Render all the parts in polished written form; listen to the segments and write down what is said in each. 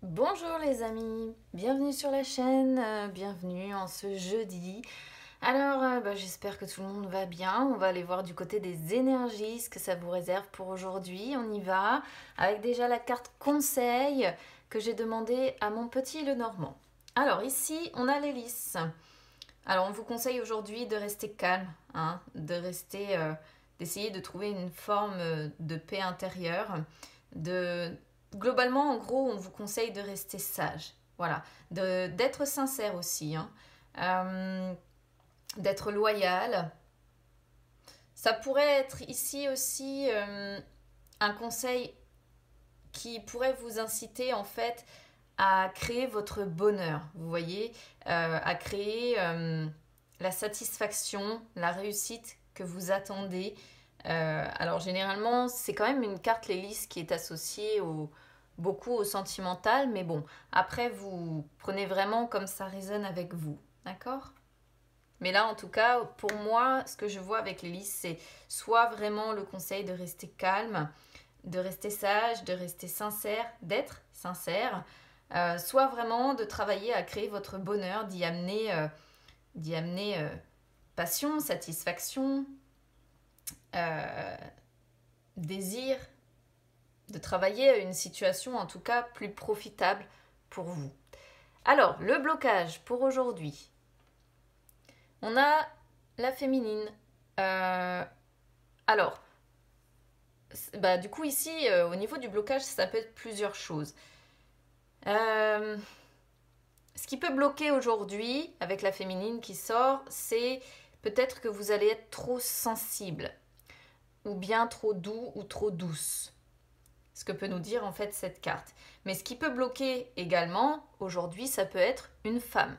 Bonjour les amis, bienvenue sur la chaîne, bienvenue en ce jeudi. Alors j'espère que tout le monde va bien, on va aller voir du côté des énergies, ce que ça vous réserve pour aujourd'hui. On y va avec déjà la carte conseil que j'ai demandé à mon petit Lenormand. Alors ici on a l'hélice. Alors on vous conseille aujourd'hui de rester calme, hein, d'essayer de trouver une forme de paix intérieure, de globalement, en gros, on vous conseille de rester sage. Voilà. D'être sincère aussi. Hein. Euh, D'être loyal. Ça pourrait être ici aussi un conseil qui pourrait vous inciter en fait à créer votre bonheur. Vous voyez, à créer la satisfaction, la réussite que vous attendez. Alors généralement, c'est quand même une carte l'hélice qui est associée beaucoup au sentimental, mais bon, après vous prenez vraiment comme ça résonne avec vous, d'accord? Mais là, en tout cas, pour moi, ce que je vois avec l'hélice, c'est soit vraiment le conseil de rester calme, de rester sage, de rester sincère, d'être sincère, soit vraiment de travailler à créer votre bonheur, d'y amener passion, satisfaction, euh, désir, de travailler à une situation en tout cas plus profitable pour vous. Alors, le blocage pour aujourd'hui. On a la féminine. Euh, alors, du coup ici, au niveau du blocage, ça peut être plusieurs choses. Euh, Ce qui peut bloquer aujourd'hui, avec la féminine qui sort, c'est peut-être que vous allez être trop sensible, ou bien trop doux ou trop douce. Ce que peut nous dire en fait cette carte. Mais ce qui peut bloquer également, aujourd'hui, ça peut être une femme.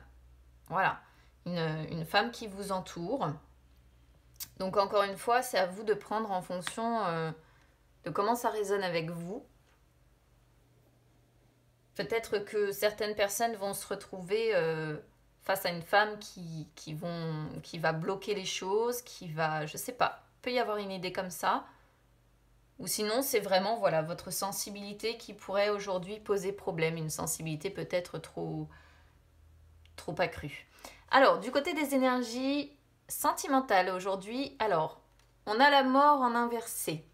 Voilà, une femme qui vous entoure. Donc encore une fois, c'est à vous de prendre en fonction de comment ça résonne avec vous. Peut-être que certaines personnes vont se retrouver face à une femme qui va bloquer les choses, qui va, je sais pas, peut y avoir une idée comme ça. Ou sinon, c'est vraiment voilà votre sensibilité qui pourrait aujourd'hui poser problème, une sensibilité peut-être trop accrue. Alors, du côté des énergies sentimentales aujourd'hui, alors, on a la mort en inversé.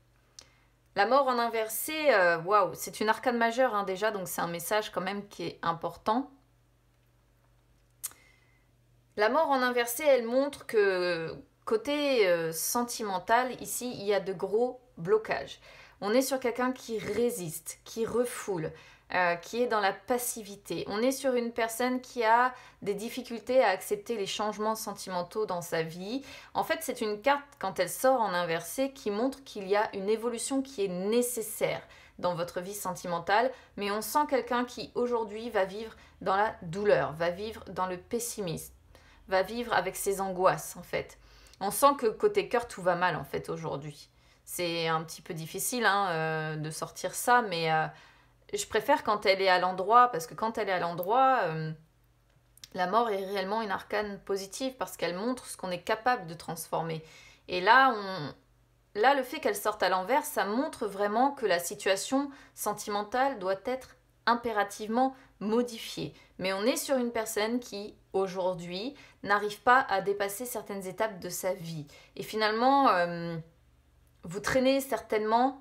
La mort en inversé, waouh, c'est une arcane majeure hein, déjà, donc c'est un message quand même qui est important. La mort en inversé, elle montre que côté sentimental, ici, il y a de gros blocages. On est sur quelqu'un qui résiste, qui refoule, qui est dans la passivité. On est sur une personne qui a des difficultés à accepter les changements sentimentaux dans sa vie. En fait, c'est une carte, quand elle sort en inversé, qui montre qu'il y a une évolution qui est nécessaire dans votre vie sentimentale, mais on sent quelqu'un qui aujourd'hui va vivre dans la douleur, va vivre dans le pessimisme, va vivre avec ses angoisses en fait. On sent que côté cœur tout va mal en fait aujourd'hui. C'est un petit peu difficile hein, de sortir ça, mais je préfère quand elle est à l'endroit, parce que quand elle est à l'endroit, la mort est réellement une arcane positive parce qu'elle montre ce qu'on est capable de transformer. Et là, le fait qu'elle sorte à l'envers, ça montre vraiment que la situation sentimentale doit être impérativement modifiée. Mais on est sur une personne qui, aujourd'hui, n'arrive pas à dépasser certaines étapes de sa vie. Et finalement, vous traînez certainement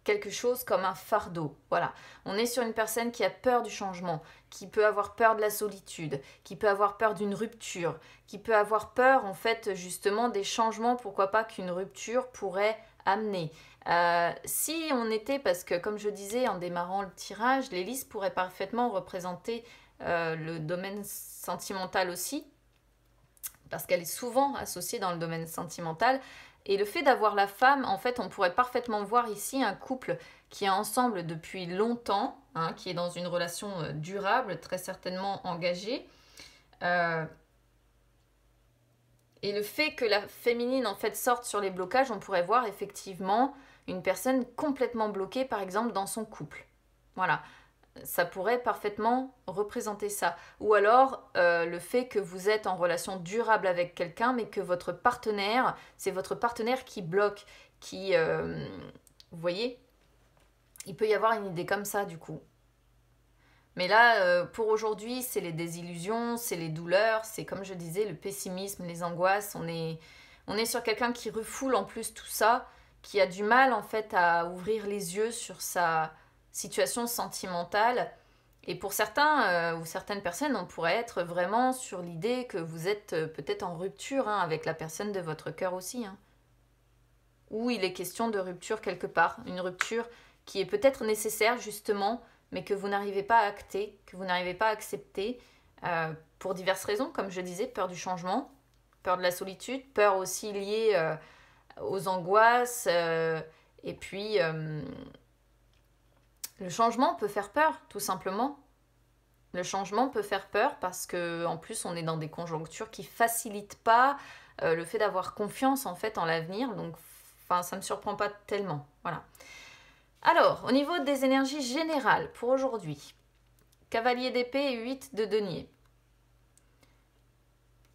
quelque chose comme un fardeau. Voilà. On est sur une personne qui a peur du changement, qui peut avoir peur de la solitude, qui peut avoir peur d'une rupture, qui peut avoir peur en fait justement des changements, pourquoi pas qu'une rupture pourrait amener. Si on était, parce que comme je disais en démarrant le tirage, l'hélice pourrait parfaitement représenter le domaine sentimental aussi, parce qu'elle est souvent associée dans le domaine sentimental. Et le fait d'avoir la femme, en fait, on pourrait parfaitement voir ici un couple qui est ensemble depuis longtemps, hein, qui est dans une relation durable, très certainement engagée. Euh, et le fait que la féminine, en fait, sorte sur les blocages, on pourrait voir effectivement une personne complètement bloquée, par exemple, dans son couple. Voilà, ça pourrait parfaitement représenter ça. Ou alors le fait que vous êtes en relation durable avec quelqu'un, mais que votre partenaire, c'est votre partenaire qui bloque, vous voyez, il peut y avoir une idée comme ça du coup. Mais là, pour aujourd'hui, c'est les désillusions, c'est les douleurs, c'est comme je disais, le pessimisme, les angoisses. On est sur quelqu'un qui refoule en plus tout ça, qui a du mal en fait à ouvrir les yeux sur sa situation sentimentale. Et pour certains ou certaines personnes, on pourrait être vraiment sur l'idée que vous êtes peut-être en rupture hein, avec la personne de votre cœur aussi. Hein. Ou il est question de rupture quelque part. Une rupture qui est peut-être nécessaire justement, mais que vous n'arrivez pas à acter, que vous n'arrivez pas à accepter pour diverses raisons, comme je disais, peur du changement, peur de la solitude, peur aussi liée aux angoisses, et puis le changement peut faire peur, tout simplement. Le changement peut faire peur parce que en plus on est dans des conjonctures qui facilitent pas le fait d'avoir confiance en fait en l'avenir, donc enfin ça me surprend pas tellement. Voilà. Alors, au niveau des énergies générales pour aujourd'hui, cavalier d'épée et 8 de denier.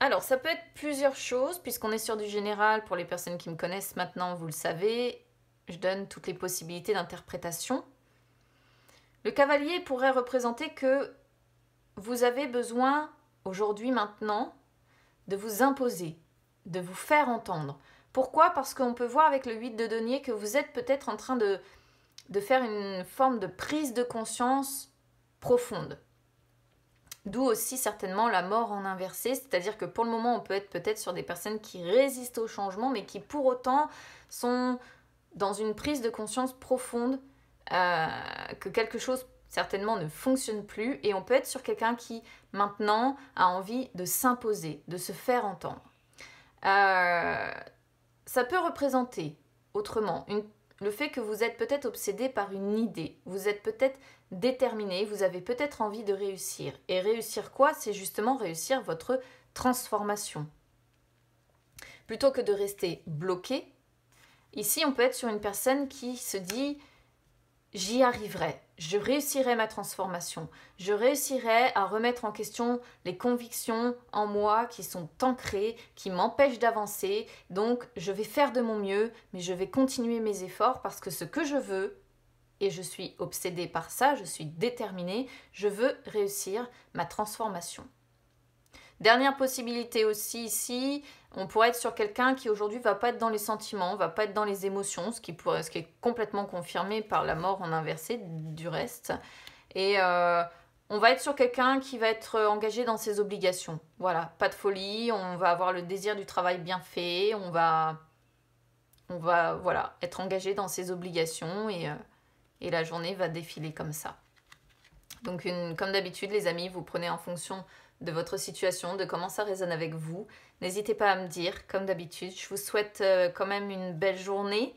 Alors, ça peut être plusieurs choses, puisqu'on est sur du général. Pour les personnes qui me connaissent maintenant, vous le savez, je donne toutes les possibilités d'interprétation. Le cavalier pourrait représenter que vous avez besoin, aujourd'hui, maintenant, de vous imposer, de vous faire entendre. Pourquoi? Parce qu'on peut voir avec le 8 de denier que vous êtes peut-être en train de faire une forme de prise de conscience profonde. D'où aussi certainement la mort en inversé, c'est-à-dire que pour le moment on peut être peut-être sur des personnes qui résistent au changement mais qui pour autant sont dans une prise de conscience profonde que quelque chose certainement ne fonctionne plus et on peut être sur quelqu'un qui maintenant a envie de s'imposer, de se faire entendre. Ça peut représenter autrement le fait que vous êtes peut-être obsédé par une idée, vous êtes peut-être déterminé, vous avez peut-être envie de réussir. Et réussir quoi? C'est justement réussir votre transformation. Plutôt que de rester bloqué, ici on peut être sur une personne qui se dit « j'y arriverai, je réussirai ma transformation, je réussirai à remettre en question les convictions en moi qui sont ancrées, qui m'empêchent d'avancer, donc je vais faire de mon mieux, mais je vais continuer mes efforts parce que ce que je veux, et je suis obsédée par ça, je suis déterminée, je veux réussir ma transformation. » Dernière possibilité aussi ici, on pourrait être sur quelqu'un qui aujourd'hui ne va pas être dans les sentiments, ne va pas être dans les émotions, ce qui est complètement confirmé par la mort en inversé du reste. Et on va être sur quelqu'un qui va être engagé dans ses obligations. Voilà, pas de folie, on va avoir le désir du travail bien fait, on va voilà, être engagé dans ses obligations et la journée va défiler comme ça. Donc comme d'habitude les amis, vous prenez en fonction de votre situation, de comment ça résonne avec vous. N'hésitez pas à me dire, comme d'habitude. Je vous souhaite quand même une belle journée,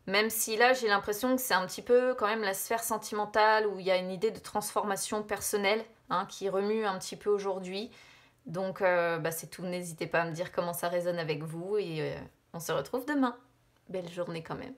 même si là j'ai l'impression que c'est un petit peu quand même la sphère sentimentale où il y a une idée de transformation personnelle hein, qui remue un petit peu aujourd'hui. Donc c'est tout, n'hésitez pas à me dire comment ça résonne avec vous et on se retrouve demain. Belle journée quand même.